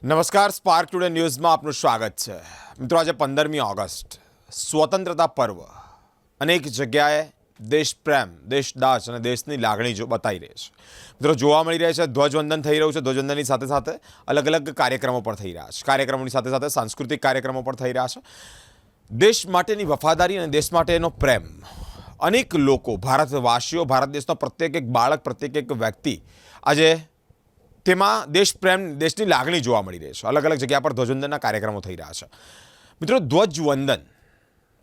નમસ્કાર spark today ન્યૂઝમાં આપનું સ્વાગત છે મિત્રો। આજે 15મી ઓગસ્ટ સ્વતંત્રતા પર્વ અનેક જગ્યાએ દેશપ્રેમ દેશદાસ અને દેશની લાગણી જો બતાવી રહી છે મિત્રો। જોવા મળી રહ્યા છે ધ્વજવંદન થઈ રહ્યું છે। ધ્વજવંદનની સાથે સાથે અલગ અલગ કાર્યક્રમો પણ થઈ રહ્યા છે। કાર્યક્રમોની સાથે સાથે સાંસ્કૃતિક કાર્યક્રમો પણ થઈ રહ્યા છે। દેશ માટેની વફાદારી અને દેશ માટેનો પ્રેમ અનેક લોકો ભારતવાસીઓ ભારત દેશનો પ્રત્યેક એક બાળક પ્રત્યેક એક વ્યક્તિ આજે તેમાં દેશ પ્રેમ દેશની લાગણી જોવા મળી રહી છે। અલગ અલગ જગ્યા પર ધ્વજવંદનના કાર્યક્રમો થઈ રહ્યા છે મિત્રો। ધ્વજવંદન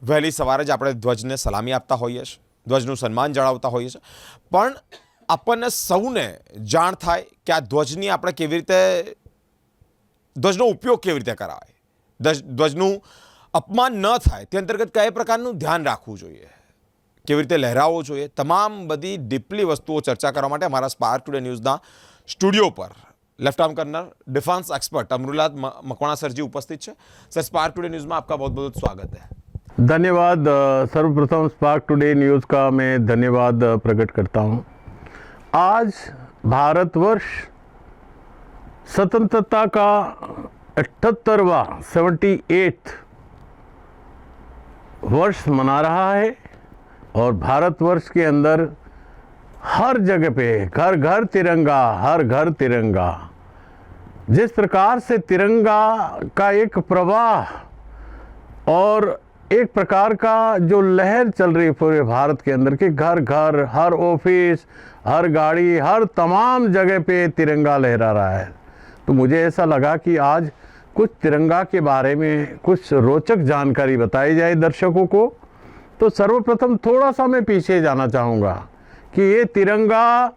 વહેલી સવારે જ આપણે ધ્વજને સલામી આપતા હોઈએ છીએ, ધ્વજનું સન્માન જણાવતા હોઈએ છીએ, પણ આપણને સૌને જાણ થાય કે આ ધ્વજની આપણે કેવી રીતે ધ્વજનો ઉપયોગ કેવી રીતે કરાય, ધ્વજનું અપમાન ન થાય તે અંતર્ગત કયા પ્રકારનું ધ્યાન રાખવું જોઈએ, કેવી રીતે લહેરાવવો જોઈએ, તમામ બધી ડીપલી વસ્તુઓ ચર્ચા કરવા માટે અમારા સ્પાર્ક ટુડે ન્યૂઝના સ્ટુડિયો पर left colonel defence expert Amrulal Makwana sir ji उपस्थित है। सर, स्पार्क टुडे न्यूज़ में आपका बहुत बहुत स्वागत है। धन्यवाद। सर्वप्रथम स्पार्क टुडे न्यूज़ का मैं धन्यवाद प्रकट करता हूं। आज भारतवर्ष स्वतंत्रता का 78वां 78th वर्ष मना रहा है और भारतवर्ष के अंदर हर जगह पे घर घर तिरंगा, हर घर तिरंगा। जिस प्रकार से तिरंगा का एक प्रवाह और एक प्रकार का जो लहर चल रही है पूरे भारत के अंदर कि घर घर, हर ऑफिस, हर गाड़ी, हर तमाम जगह पे तिरंगा लहरा रहा है, तो मुझे ऐसा लगा कि आज कुछ तिरंगा के बारे में कुछ रोचक जानकारी बताई जाए दर्शकों को। तो सर्वप्रथम थोड़ा सा मैं पीछे जाना चाहूँगा कि ये तिरंगा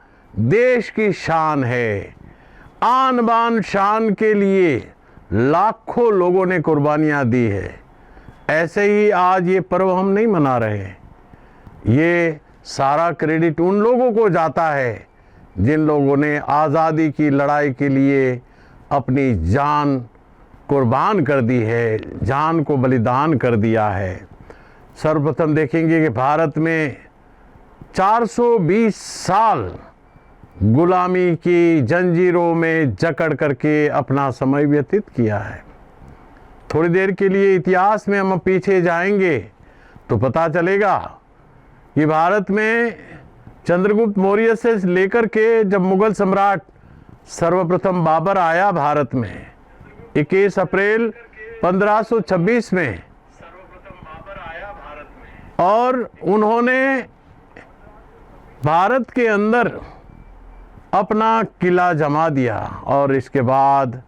देश की शान है। आन बान शान के लिए लाखों लोगों ने कुर्बानियाँ दी है। ऐसे ही आज ये पर्व हम नहीं मना रहे, ये सारा क्रेडिट उन लोगों को जाता है जिन लोगों ने आज़ादी की लड़ाई के लिए अपनी जान कुर्बान कर दी है, जान को बलिदान कर दिया है। सर्वप्रथम देखेंगे कि भारत में 420 साल गुलामी की जंजीरों में जकड़ करके अपना समय व्यतीत किया है। थोड़ी देर के लिए इतिहास में हम पीछे जाएंगे तो पता चलेगा कि भारत में चंद्रगुप्त मौर्य से लेकर के जब मुगल सम्राट सर्वप्रथम बाबर आया भारत में 21 अप्रैल 1526 में और उन्होंने भारत के अंदर अपना किला जमा दिया। और इसके बाद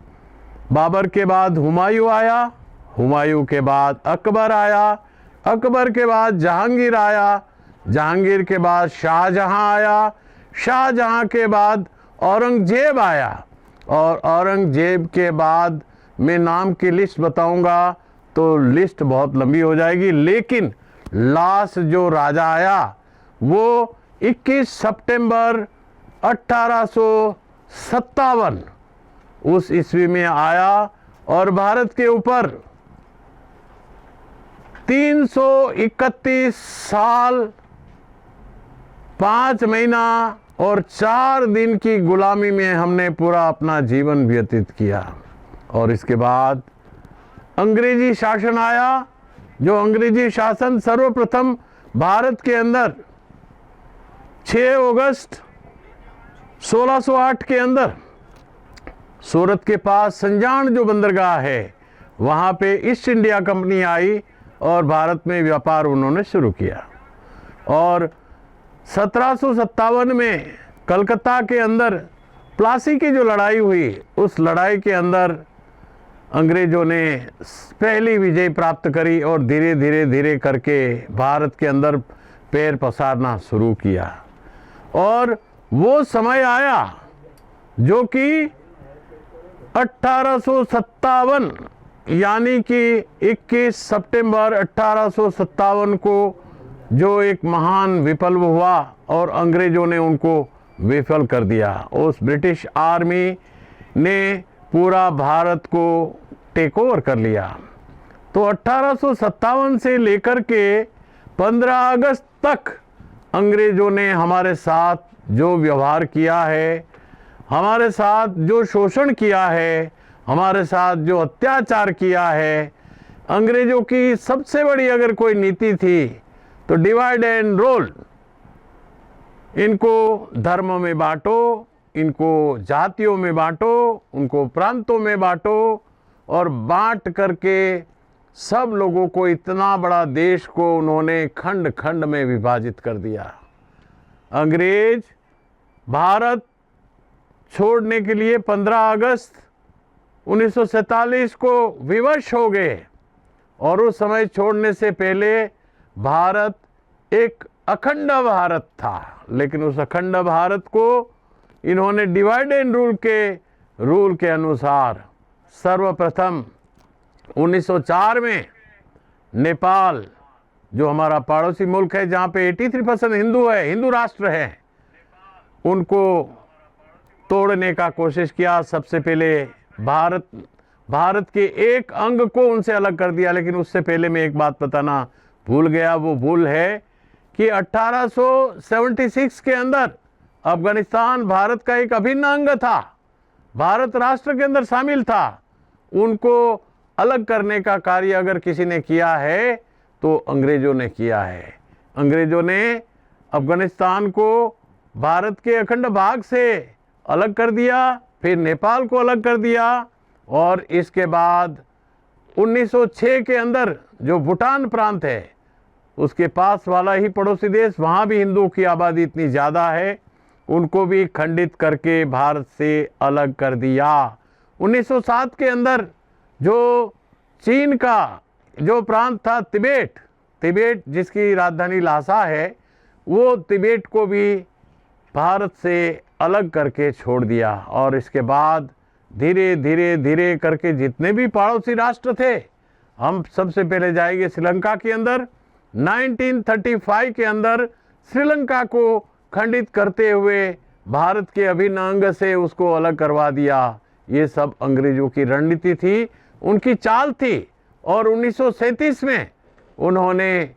बाबर के बाद हुमायूं आया, हुमायूं के बाद अकबर आया, अकबर के बाद जहांगीर आया, जहांगीर के बाद शाहजहां आया, शाहजहां के बाद औरंगजेब आया, और औरंगजेब के बाद मैं नाम की लिस्ट बताऊंगा तो लिस्ट बहुत लंबी हो जाएगी, लेकिन लास्ट जो राजा आया वो 21 सितंबर 1857 उस ईस्वी में आया और भारत के ऊपर 331 साल 5 महीना और 4 दिन की गुलामी में हमने पूरा अपना जीवन व्यतीत किया। और इसके बाद अंग्रेजी शासन आया, जो अंग्रेजी शासन सर्वप्रथम भारत के अंदर 6 अगस्त 1608 के अंदर सूरत के पास संजान जो बंदरगाह है वहाँ पे ईस्ट इंडिया कंपनी आई और भारत में व्यापार उन्होंने शुरू किया। और 1757 में कलकत्ता के अंदर प्लासी की जो लड़ाई हुई, उस लड़ाई के अंदर अंग्रेज़ों ने पहली विजय प्राप्त करी और धीरे धीरे धीरे करके भारत के अंदर पैर पसारना शुरू किया। और वो समय आया जो कि 1857 यानी कि 21 सितंबर 1857 को जो एक महान विप्लव हुआ और अंग्रेज़ों ने उनको विफल कर दिया। उस ब्रिटिश आर्मी ने पूरा भारत को टेक ओवर कर लिया। तो 1857 से लेकर के 15 अगस्त तक अंग्रेज़ों ने हमारे साथ जो व्यवहार किया है, हमारे साथ जो शोषण किया है, हमारे साथ जो अत्याचार किया है, अंग्रेजों की सबसे बड़ी अगर कोई नीति थी तो डिवाइड एंड रूल। इनको धर्मों में बांटो, इनको जातियों में बांटो, उनको प्रांतों में बांटो और बांट करके सब लोगों को, इतना बड़ा देश को उन्होंने खंड खंड में विभाजित कर दिया। अंग्रेज भारत छोड़ने के लिए 15 अगस्त 1947 को विवश हो गए और उस समय छोड़ने से पहले भारत एक अखंड भारत था, लेकिन उस अखंड भारत को इन्होंने डिवाइड एंड रूल के अनुसार सर्वप्रथम 1904 में नेपाल, जो हमारा पड़ोसी मुल्क है जहाँ पे 83% हिंदू है, हिंदू राष्ट्र है, उनको तोड़ने का कोशिश किया। सबसे पहले भारत के एक अंग को उनसे अलग कर दिया। लेकिन उससे पहले मैं एक बात बताना भूल गया, वो भूल है कि 1876 के अंदर अफगानिस्तान भारत का एक अभिन्न अंग था, भारत राष्ट्र के अंदर शामिल था। उनको अलग करने का कार्य अगर किसी ने किया है तो अंग्रेजों ने किया है। अंग्रेजों ने अफगानिस्तान को भारत के अखंड भाग से अलग कर दिया, फिर नेपाल को अलग कर दिया और इसके बाद 1906 के अंदर जो भूटान प्रांत है उसके पास वाला ही पड़ोसी देश, वहाँ भी हिंदुओं की आबादी इतनी ज़्यादा है, उनको भी खंडित करके भारत से अलग कर दिया। 1907 के अंदर जो चीन का जो प्रांत था तिबेट जिसकी राजधानी लासा है, वो तिबेट को भी भारत से अलग करके छोड़ दिया। और इसके बाद धीरे धीरे करके जितने भी पड़ोसी राष्ट्र थे, हम सबसे पहले जाएंगे श्रीलंका के अंदर। 1935 के अंदर श्रीलंका को खंडित करते हुए भारत के अभिन्न अंग से उसको अलग करवा दिया। ये सब अंग्रेजों की रणनीति थी, उनकी चाल थी। और 1937 में उन्होंने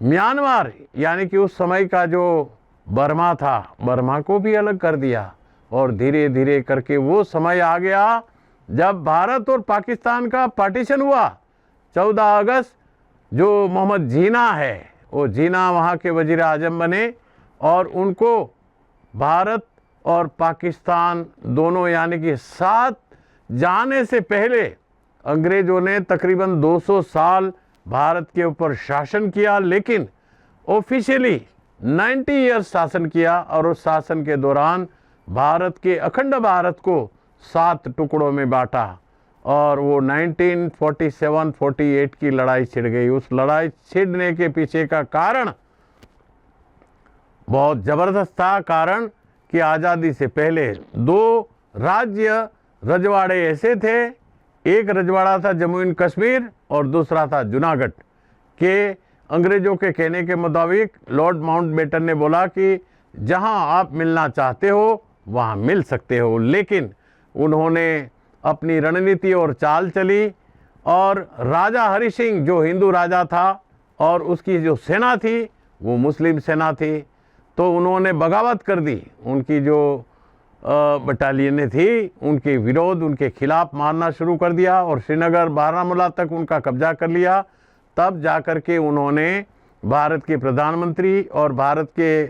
म्यांमार यानी कि उस समय का जो बर्मा था, बर्मा को भी अलग कर दिया। और धीरे धीरे करके वो समय आ गया जब भारत और पाकिस्तान का पार्टीशन हुआ। 14 अगस्त जो मोहम्मद जीना है, वो जीना वहाँ के वजीर आजम बने और उनको भारत और पाकिस्तान दोनों यानी कि साथ जाने से पहले अंग्रेज़ों ने तकरीबन 200 साल भारत के ऊपर शासन किया, लेकिन ऑफिशियली 90 ईयर्स शासन किया। और उस शासन के दौरान भारत के अखंड भारत को 7 टुकड़ों में बांटा और वो 1947-48 की लड़ाई छिड़ गई। उस लड़ाई छिड़ने के पीछे का कारण बहुत ज़बरदस्त था। कारण कि आज़ादी से पहले 2 राज्य रजवाड़े ऐसे थे, एक रजवाड़ा था जम्मू एंड कश्मीर और दूसरा था जूनागढ़ के। अंग्रेज़ों के कहने के मुताबिक लॉर्ड माउंटबेटन ने बोला कि जहां आप मिलना चाहते हो वहां मिल सकते हो, लेकिन उन्होंने अपनी रणनीति और चाल चली। और राजा हरि सिंह जो हिंदू राजा था और उसकी जो सेना थी वो मुस्लिम सेना थी, तो उन्होंने बगावत कर दी। उनकी जो बटालियनें थी उनके विरोध, उनके खिलाफ मारना शुरू कर दिया और श्रीनगर बारामूला तक उनका कब्जा कर लिया। तब जाकर के उन्होंने भारत के प्रधानमंत्री और भारत के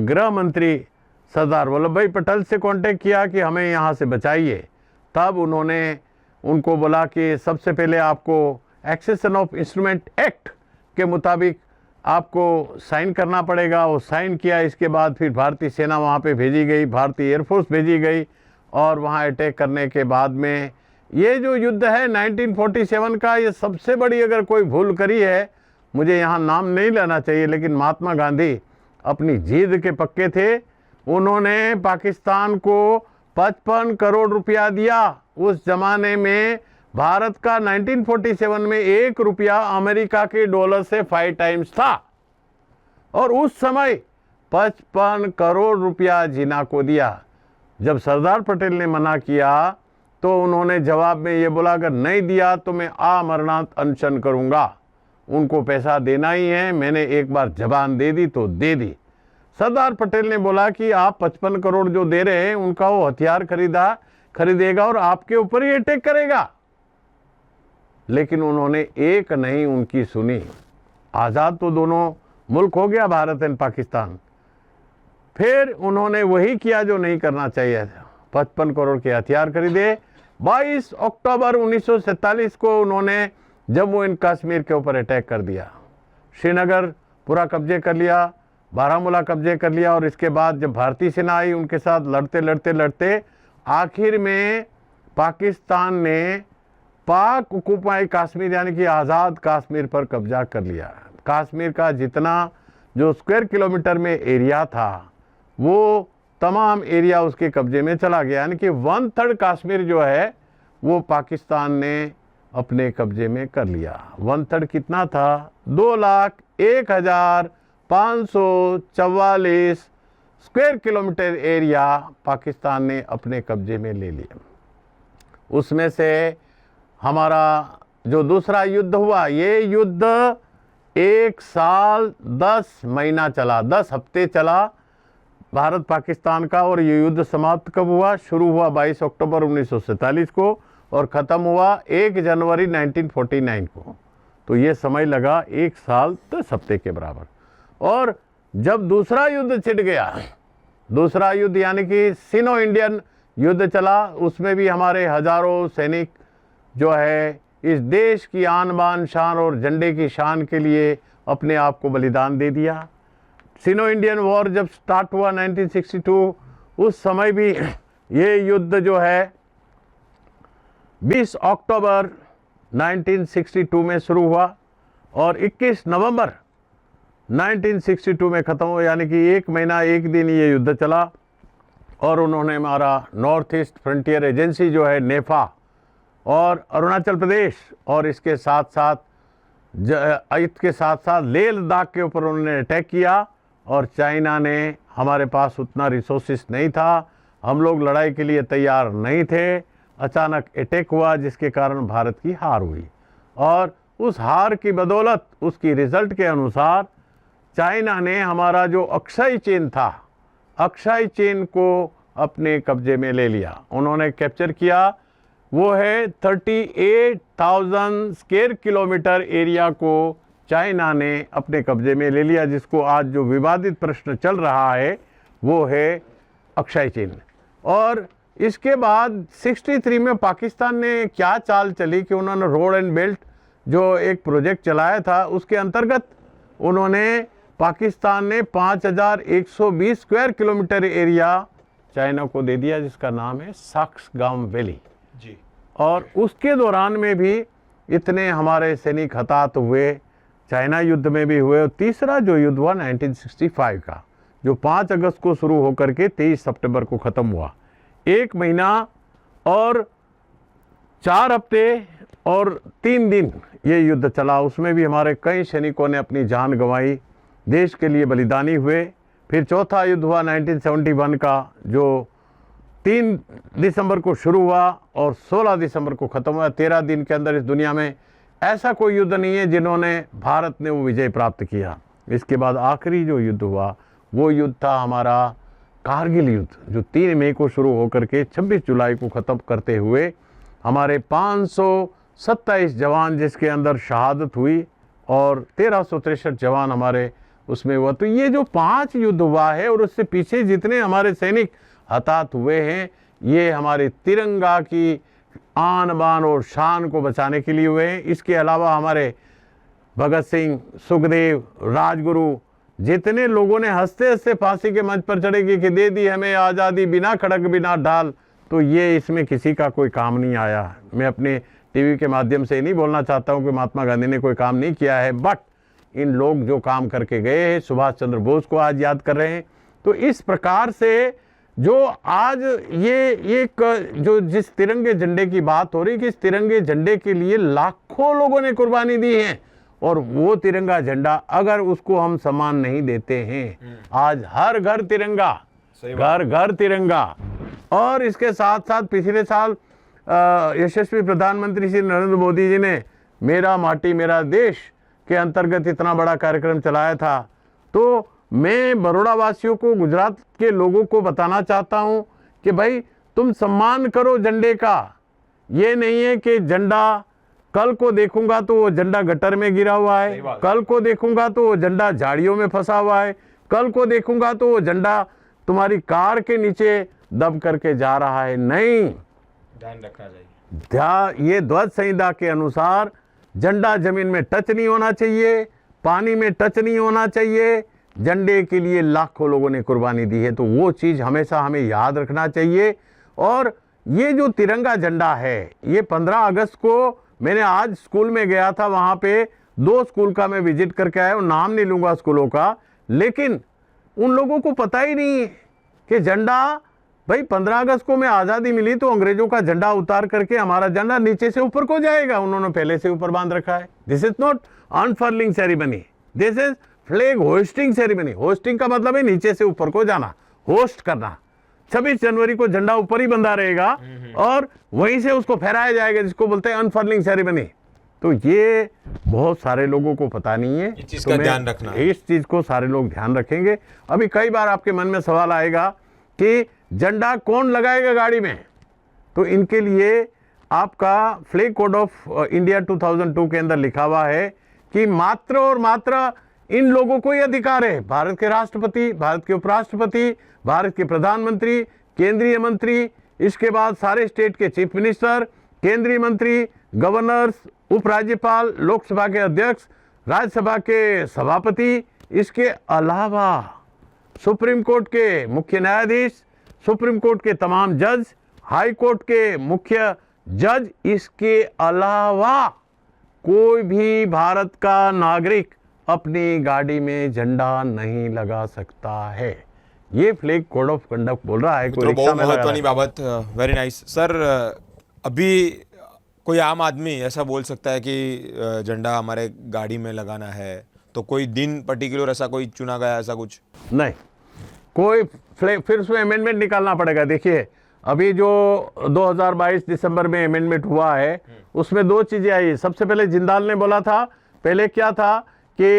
गृह मंत्री सरदार वल्लभ भाई पटेल से कांटेक्ट किया कि हमें यहाँ से बचाइए। तब उन्होंने उनको बोला कि सबसे पहले आपको एक्सेशन ऑफ इंस्ट्रूमेंट एक्ट के मुताबिक आपको साइन करना पड़ेगा। वो साइन किया। इसके बाद फिर भारतीय सेना वहाँ पे भेजी गई, भारतीय एयरफोर्स भेजी गई और वहाँ अटैक करने के बाद में ये जो युद्ध है 1947 का, ये सबसे बड़ी अगर कोई भूल करी है, मुझे यहाँ नाम नहीं लेना चाहिए, लेकिन महात्मा गांधी अपनी जिद के पक्के थे। उन्होंने पाकिस्तान को 55 करोड़ रुपया दिया। उस जमाने में भारत का 1947 में 1 रुपया अमेरिका के डॉलर से 5 टाइम्स था और उस समय 55 करोड़ रुपया जिन्ना को दिया। जब सरदार पटेल ने मना किया तो उन्होंने जवाब में ये बोला अगर नहीं दिया तो मैं आमरणांत अनशन करूंगा। उनको पैसा देना ही है, मैंने एक बार जबान दे दी तो दे दी। सरदार पटेल ने बोला कि आप 55 करोड़ जो दे रहे हैं उनका वो हथियार खरीदेगा और आपके ऊपर ही अटैक करेगा। लेकिन उन्होंने एक नहीं उनकी सुनी। आज़ाद तो दोनों मुल्क हो गया, भारत एंड पाकिस्तान। फिर उन्होंने वही किया जो नहीं करना चाहिए था। 55 करोड़ के हथियार खरीदे। 22 अक्टूबर 1947 को उन्होंने जम्मू एंड कश्मीर के ऊपर अटैक कर दिया। श्रीनगर पूरा कब्जे कर लिया, बारामूला कब्जे कर लिया, और इसके बाद जब भारतीय सेना आई उनके साथ लड़ते लड़ते लड़ते आखिर में पाकिस्तान ने पाक ऑक्युपाई कश्मीर यानी कि आज़ाद कश्मीर पर कब्जा कर लिया। कश्मीर का जितना जो स्क्वायर किलोमीटर में एरिया था वो तमाम एरिया उसके कब्जे में चला गया, यानी कि 1/3 कश्मीर जो है वो पाकिस्तान ने अपने कब्जे में कर लिया। 1/3 कितना था? 2,01,544 स्क्वायर किलोमीटर एरिया पाकिस्तान ने अपने कब्जे में ले लिया। उसमें से हमारा जो दूसरा युद्ध हुआ, ये युद्ध 1 साल 10 महीना चला, 10 हफ्ते चला भारत पाकिस्तान का। और ये युद्ध समाप्त कब हुआ? शुरू हुआ 22 अक्टूबर 1947 को और ख़त्म हुआ 1 जनवरी 1949 को। तो ये समय लगा 1 साल 10 हफ्ते के बराबर। और जब दूसरा युद्ध छिड़ गया, दूसरा युद्ध यानी कि सिनो इंडियन युद्ध चला, उसमें भी हमारे हज़ारों सैनिक जो है इस देश की आन बान शान और झंडे की शान के लिए अपने आप को बलिदान दे दिया। सिनो इंडियन वॉर जब स्टार्ट हुआ 1962, उस समय भी ये युद्ध जो है 20 अक्टूबर 1962 में शुरू हुआ और 21 नवंबर 1962 में ख़त्म हुआ, यानी कि 1 महीना 1 दिन ये युद्ध चला। और उन्होंने हमारा नॉर्थ ईस्ट फ्रंटियर एजेंसी जो है नेफा और अरुणाचल प्रदेश और इसके साथ साथ लेह लद्दाख के ऊपर उन्होंने अटैक किया। और चाइना ने, हमारे पास उतना रिसोर्सेस नहीं था, हम लोग लड़ाई के लिए तैयार नहीं थे, अचानक अटैक हुआ जिसके कारण भारत की हार हुई। और उस हार की बदौलत उसकी रिज़ल्ट के अनुसार चाइना ने हमारा जो अक्षय चेन था, अक्षय चेन को अपने कब्जे में ले लिया। उन्होंने कैप्चर किया, वो है 38,000 स्क्वायर किलोमीटर एरिया को चाइना ने अपने कब्जे में ले लिया, जिसको आज जो विवादित प्रश्न चल रहा है वो है अक्षय चेन। और इसके बाद 63 में पाकिस्तान ने क्या चाल चली कि उन्होंने रोड एंड बेल्ट जो एक प्रोजेक्ट चलाया था, उसके अंतर्गत उन्होंने पाकिस्तान ने 5,120 स्क्वायर किलोमीटर एरिया चाइना को दे दिया, जिसका नाम है सक्सगाम वैली जी। और उसके दौरान में भी इतने हमारे सैनिक हताहत हुए, चाइना युद्ध में भी हुए। और तीसरा जो युद्ध हुआ 1965 का, जो 5 अगस्त को शुरू होकर के 23 सितंबर को ख़त्म हुआ, 1 महीना और 4 हफ्ते और 3 दिन ये युद्ध चला। उसमें भी हमारे कई सैनिकों ने अपनी जान गंवाई, देश के लिए बलिदानी हुए। फिर चौथा युद्ध हुआ 1971 का, जो 3 दिसंबर को शुरू हुआ और 16 दिसंबर को ख़त्म हुआ। 13 दिन के अंदर इस दुनिया में ऐसा कोई युद्ध नहीं है जिन्होंने भारत ने वो विजय प्राप्त किया। इसके बाद आखिरी जो युद्ध हुआ वो युद्ध था हमारा कारगिल युद्ध, जो 3 मई को शुरू होकर के 26 जुलाई को ख़त्म करते हुए हमारे 527 जवान जिसके अंदर शहादत हुई और 1363 जवान हमारे उसमें हुआ। तो ये जो 5 युद्ध हुआ है और उससे पीछे जितने हमारे सैनिक हताहत हुए हैं, ये हमारे तिरंगा की आन बान और शान को बचाने के लिए हुए हैं। इसके अलावा हमारे भगत सिंह, सुखदेव, राजगुरु, जितने लोगों ने हंसते हंसते फांसी के मंच पर चढ़ेगी कि दे दी हमें आज़ादी बिना खड़क बिना ढाल, तो ये इसमें किसी का कोई काम नहीं आया। मैं अपने टीवी के माध्यम से नहीं बोलना चाहता हूँ कि महात्मा गांधी ने कोई काम नहीं किया है, बट इन लोग जो काम करके गए हैं, सुभाष चंद्र बोस को आज याद कर रहे हैं। तो इस प्रकार से जो आज ये एक जो जिस तिरंगे झंडे की बात हो रही कि इस तिरंगे झंडे के लिए लाखों लोगों ने कुर्बानी दी है, और वो तिरंगा झंडा अगर उसको हम सम्मान नहीं देते हैं, आज हर घर तिरंगा, घर घर तिरंगा। और इसके साथ साथ पिछले साल यशस्वी प्रधानमंत्री श्री नरेंद्र मोदी जी ने मेरा माटी मेरा देश के अंतर्गत इतना बड़ा कार्यक्रम चलाया था। तो मैं बड़ौदा वासियों को, गुजरात के लोगों को बताना चाहता हूं कि भाई तुम सम्मान करो झंडे का। ये नहीं है कि झंडा कल को देखूंगा तो वो झंडा गटर में गिरा हुआ है, कल को देखूंगा तो वो झंडा झाड़ियों में फंसा हुआ है, कल को देखूंगा तो वो झंडा तुम्हारी कार के नीचे दब करके जा रहा है। नहीं, ध्यान रखना चाहिए। ये ध्वज संहिता के अनुसार झंडा जमीन में टच नहीं होना चाहिए, पानी में टच नहीं होना चाहिए। झंडे के लिए लाखों लोगों ने कुर्बानी दी है, तो वो चीज़ हमेशा हमें याद रखना चाहिए। और ये जो तिरंगा झंडा है, ये 15 अगस्त को मैंने आज स्कूल में गया था, वहाँ पे 2 स्कूल का मैं विजिट करके आया हूँ, नाम नहीं लूँगा स्कूलों का, लेकिन उन लोगों को पता ही नहीं है कि झंडा, भाई 15 अगस्त को में आज़ादी मिली तो अंग्रेजों का झंडा उतार करके हमारा झंडा नीचे से ऊपर को जाएगा, उन्होंने पहले से ऊपर बांध रखा है। This is not unfurling ceremony, this is flag hoisting ceremony. Hoisting का मतलब है नीचे से ऊपर को जाना, होस्ट करना। 26 जनवरी को झंडा ऊपर ही बंधा रहेगा और वहीं से उसको फहराया जाएगा, जिसको बोलते हैं अनफर्लिंग सेरेमनी। तो ये बहुत सारे लोगों को पता नहीं है, इस चीज का ध्यान रखना है। इस चीज को सारे लोग ध्यान रखेंगे। अभी कई बार आपके मन में सवाल आएगा कि झंडा कौन लगाएगा गाड़ी में, तो इनके लिए आपका फ्लैग कोड ऑफ इंडिया 2002 के अंदर लिखा हुआ है कि मात्र और मात्र इन लोगों को ही अधिकार है, भारत के राष्ट्रपति, भारत के उपराष्ट्रपति, भारत के प्रधानमंत्री, केंद्रीय मंत्री, इसके बाद सारे स्टेट के चीफ मिनिस्टर, केंद्रीय मंत्री, गवर्नर्स, उपराज्यपाल, लोकसभा के अध्यक्ष, राज्यसभा के सभापति, इसके अलावा सुप्रीम कोर्ट के मुख्य न्यायाधीश, सुप्रीम कोर्ट के तमाम जज, हाई कोर्ट के मुख्य जज, इसके अलावा कोई भी भारत का नागरिक अपनी गाड़ी में झंडा नहीं लगा सकता है। ये फ्लैग कोड ऑफ कंडक्ट बोल रहा है। तो बहुत महत्वनी बाबत, वेरी नाइस सर। अभी कोई आम आदमी ऐसा बोल सकता है कि झंडा हमारे गाड़ी में लगाना है, तो कोई दिन पर्टिकुलर ऐसा कोई चुना गया, ऐसा कुछ नहीं, कोई फ्लैग, फिर उसमें अमेंडमेंट निकालना पड़ेगा। देखिए अभी जो 2022 दिसंबर में अमेंडमेंट हुआ है, उसमें 2 चीज़ें आई। सबसे पहले जिंदाल ने बोला था, पहले क्या था कि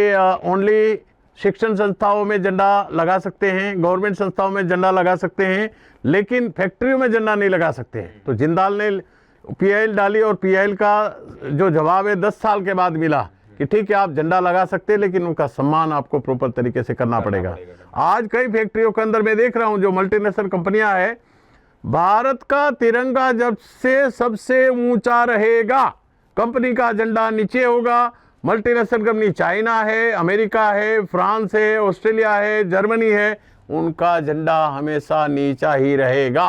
ओनली शिक्षण संस्थाओं में झंडा लगा सकते हैं, गवर्नमेंट संस्थाओं में झंडा लगा सकते हैं, लेकिन फैक्ट्रियों में झंडा नहीं लगा सकते हैं। तो जिंदाल ने पीआईएल डाली और पीआईएल का जो जवाब है 10 साल के बाद मिला कि ठीक है आप झंडा लगा सकते हैं, लेकिन उनका सम्मान आपको प्रॉपर तरीके से करना पड़ेगा। आज कई फैक्ट्रियों के अंदर मैं देख रहा हूं, जो मल्टीनेशनल कंपनियां हैं, भारत का तिरंगा जब से सबसे ऊंचा रहेगा, कंपनी का झंडा नीचे होगा। मल्टीनेशनल कंपनी चाइना है, अमेरिका है, फ्रांस है, ऑस्ट्रेलिया है, जर्मनी है, उनका झंडा हमेशा नीचा ही रहेगा।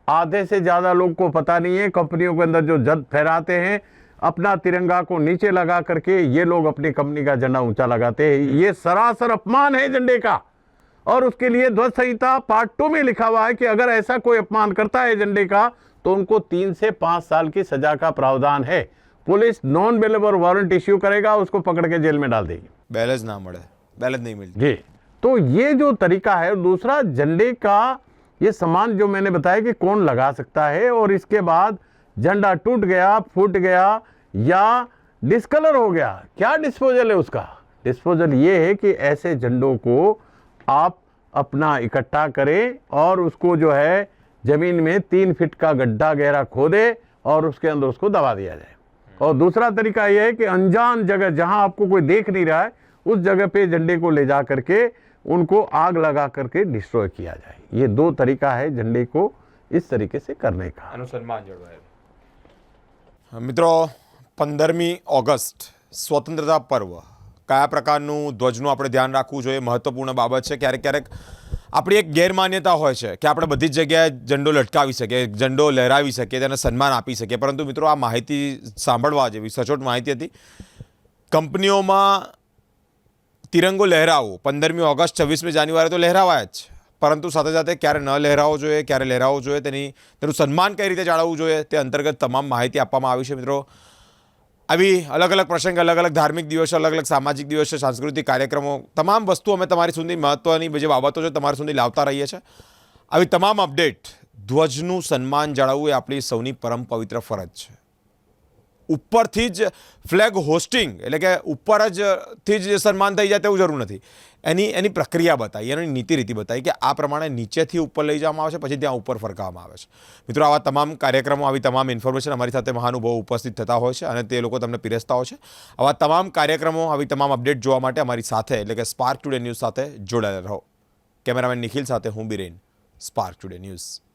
आधे से ज़्यादा लोग को पता नहीं है, कंपनियों के अंदर जो जद फहराते हैं, अपना तिरंगा को नीचे लगा करके ये लोग अपनी कंपनी का झंडा ऊंचा लगाते हैं। ये सरासर अपमान है झंडे का, और उसके लिए ध्वज संहिता पार्ट 2 में लिखा हुआ है कि अगर ऐसा कोई अपमान करता है झंडे का तो उनको 3 से 5 साल की सजा का प्रावधान है। Police non bailable warrant issue करेगा, उसको पकड़ के जेल में डाल देगी। बैलेंस ना मिले, बैलेंस नहीं मिलती जी। तो ये जो तरीका है। दूसरा, झंडे का ये सामान जो मैंने बताया कि कौन लगा सकता है, और इसके बाद झंडा टूट गया, फूट गया या डिस्कलर हो गया, क्या डिस्पोजल है उसका? डिस्पोजल ये है कि ऐसे झंडों को आप अपना इकट्ठा करें और उसको जो है जमीन में 3 फीट का गड्ढा गहरा खोदे और उसके अंदर उसको दबा दिया जाए। और दूसरा तरीका यह है कि अनजान जगह, जहां आपको कोई देख नहीं रहा है, उस जगह पे झंडे को ले जा करके उनको आग लगा करके डिस्ट्रॉय किया जाए। ये 2 तरीका है झंडे को इस तरीके से करने का। अनुसन्मान जळवाय। मित्रों, 15મી ઓગસ્ટ સ્વતંત્રતા પર્વ, કયા પ્રકારનું ધ્વજનું આપણે ધ્યાન રાખવું જોઈએ, મહત્વપૂર્ણ બાબત છે। ક્યારેક ક્યારેક આપણી એક ગેરમાન્યતા હોય છે કે આપણે બધી જ જગ્યાએ ઝંડો લટકાવી શકીએ, ઝંડો લહેરાવી શકીએ, તેને સન્માન આપી શકીએ, પરંતુ મિત્રો આ માહિતી સાંભળવા જેવી સચોટ માહિતી હતી। કંપનીઓમાં તિરંગો લહેરાવો 15મી ઓગસ્ટ 26મી જાન્યુઆરી તો લહેરાવાય જ, પરંતુ સાથે સાથે ક્યારે ન લહેરાવો જોઈએ, ક્યારે લહેરાવો જોઈએ, તેનું સન્માન કઈ રીતે જાળવવું જોઈએ, તે અંતર્ગત તમામ માહિતી આપવામાં આવી છે। મિત્રો, આવી અલગ અલગ પ્રસંગ, અલગ અલગ ધાર્મિક દિવસે, અલગ અલગ સામાજિક દિવસે, સાંસ્કૃતિક કાર્યક્રમો, તમામ વસ્તુ અમે તમારી સુધી મહત્ત્વની જે બાબતો છે તમારી સુધી લાવતા રહીએ છીએ। આવી તમામ અપડેટ, ધ્વજનું સન્માન જાળવવું એ આપણી સૌની પરમ પવિત્ર ફરજ છે। ઉપરથી જ ફ્લેગ હોસ્ટિંગ એટલે કે ઉપર થી જ સન્માન થઈ જાય તેવું જરૂર નથી. એની પ્રક્રિયા બતાવી, એની નીતિ રીતિ બતાવી કે આ પ્રમાણે નીચેથી ઉપર લઈ જવામાં આવે છે, પછી ત્યાં ઉપર ફરકાવવામાં આવે છે. મિત્રો, આવા તમામ કાર્યક્રમો, આવી તમામ ઇન્ફોર્મેશન અમારી સાથે મહાનુભાવો ઉપસ્થિત થતા હોય છે અને તે લોકો તમને પીરસતા હોય છે. આવા તમામ કાર્યક્રમો, આવી તમામ અપડેટ જોવા માટે અમારી સાથે એટલે કે સ્પાર્ક ટુડે ન્યૂઝ સાથે જોડાયેલા રહો. કેમેરામેન નિખિલ સાથે હું બિરેન, સ્પાર્ક ટુડે ન્યૂઝ.